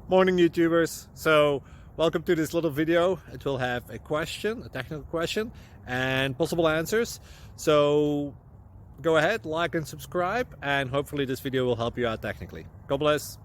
Morning YouTubers. So welcome to this little video. It will have a question, a technical question, and possible answers. So go ahead, like and subscribe, and hopefully this video will help you out technically. God bless.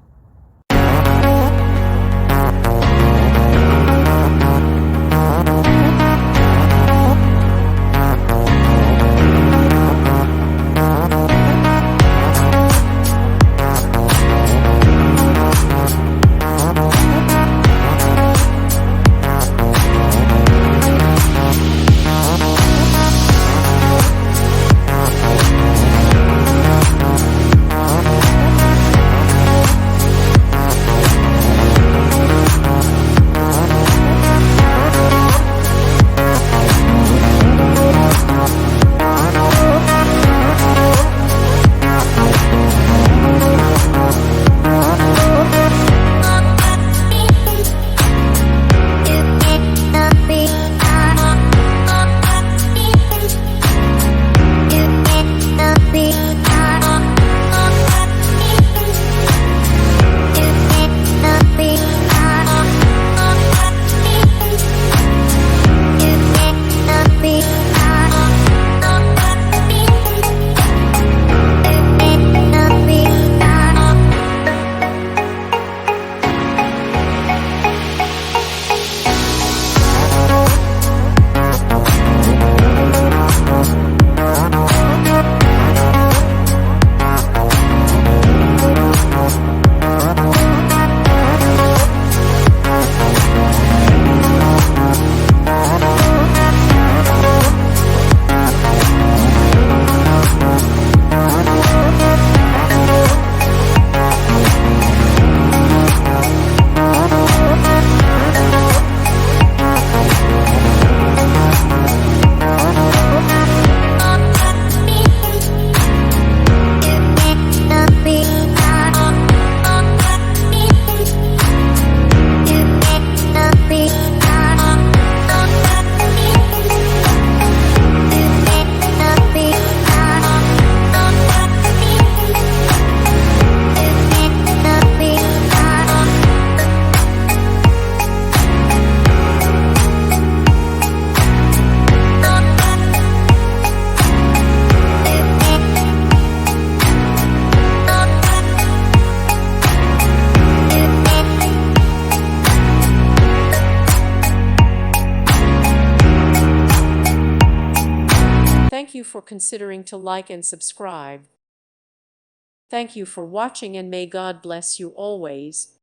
Thank you for considering to like and subscribe. Thank you for watching, and may God bless you always.